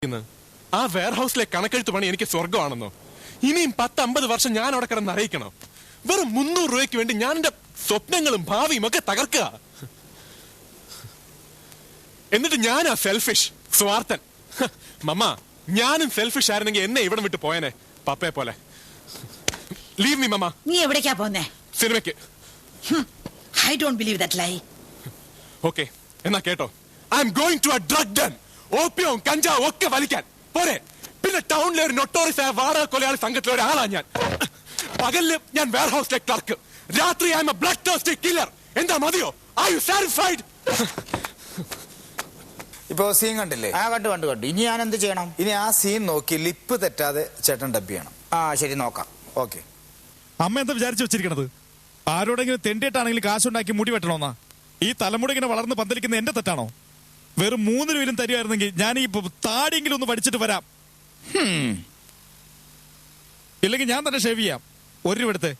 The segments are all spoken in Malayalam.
ആ വെയർ ഹൗസിലെ കണക്കെഴുത്ത് പണി എനിക്ക് സ്വർഗമാണെന്നോ? ഇനിയും 10-50 വർഷം ഞാൻ അവിടെ കിടന്ന് അറിയിക്കണം? വെറും 300 രൂപയ്ക്ക് വേണ്ടി ഞാൻ എന്റെ സ്വപ്നങ്ങളും ഭാവിയും ഒക്കെ തകർക്കുക. എന്നിട്ട് ഞാനാ സെൽഫിഷ്, സ്വാർത്ഥൻ. മമ്മ, ഞാനും സെൽഫിഷ് ആയിരുന്നെങ്കിൽ എന്നെ ഇവിടെ വിട്ട് പോയനെ, പപ്പയെ പോലെ. Leave me mamma. നീ എവിടേക്കാ പോന്നേ? സിനിമയ്ക്ക്. I don't believe that lie. Okay, എന്നാ കേട്ടോ. I am going to a drug den. ഓപ്പിയവും കഞ്ചാവും ഒക്കെ വലിക്കാൻ പോരെ. പിന്നെ ടൗണിലെ ഒരു നൊട്ടോറിയസ് ആയ വാടക കൊലയാളി സംഘത്തിലെ ഒരാളാ ഞാൻ. പകലില് ഞാൻ വെയർ ഹൗസിലെ ക്ലർക്ക്, രാത്രി I M A blood tasty killer. എന്താ മതിയോ? Are you satisfied? ഇപ്പൊ സീൻ കണ്ടില്ലേ? കണ്ടു. ഇനി ഞാൻ എന്ത് ചെയ്യണം? ഇനി ആ സീൻ നോക്കി ലിപ്പ് തെറ്റാതെ ചേട്ടൻ ഡബ് ചെയ്യണം. ശരി, നോക്കാം. ഓക്കെ. അമ്മ എന്താ വിചാരിച്ചു വെച്ചിരിക്കണത്? ആരോടെങ്കിലും തെണ്ടിയിട്ടാണെങ്കിലും കാശുണ്ടാക്കി മുടി വെട്ടണമെന്നാ? ഈ തലമുടി ഇങ്ങനെ വളർന്ന് പന്തലിക്കുന്ന എന്റെ തെറ്റാണോ? വെറും 3 രൂപയിലും തരുമായിരുന്നെങ്കിൽ ഞാൻ ഈ താടിയെങ്കിലും ഒന്ന് പഠിച്ചിട്ട് വരാം. ഇല്ലെങ്കിൽ ഞാൻ തന്നെ ഷേവ് ചെയ്യാം. 1 രൂപ എടുത്ത്.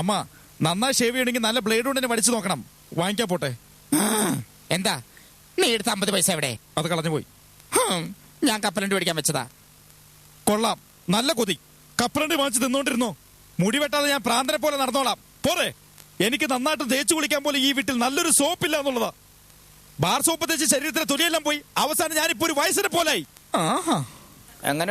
അമ്മ, നന്നായി ഷേവ് ചെയ്യണമെങ്കിൽ നല്ല ബ്ലേഡ് കൊണ്ട് തന്നെ പഠിച്ചു നോക്കണം. വാങ്ങിക്കാൻ പോട്ടെ. എന്താ നീ എടുത്ത 50 പൈസ എവിടെ? അത് കളഞ്ഞു പോയി. ഞാൻ കപ്പലണ്ടി മേടിക്കാൻ വെച്ചതാ. കൊള്ളാം, നല്ല കൊതി. കപ്പലണ്ടി വാങ്ങിച്ച് തിന്നോണ്ടിരുന്നോ? മുടി വെട്ടാതെ ഞാൻ പ്രാന്തനെ പോലെ നടന്നോളാം. പോരെ. എനിക്ക് നന്നായിട്ട് തേച്ചു കുളിക്കാൻ പോലെ ഈ വീട്ടിൽ നല്ലൊരു സോപ്പില്ല എന്നുള്ളതാ. ബാർ സോപ്പ് തേച്ച് ശരീരത്തിലെ തൊലിയെല്ലാം പോയി. അവസാനം ഞാനിപ്പോ ഒരു വയസ്സിനെ പോലായി. എങ്ങനെ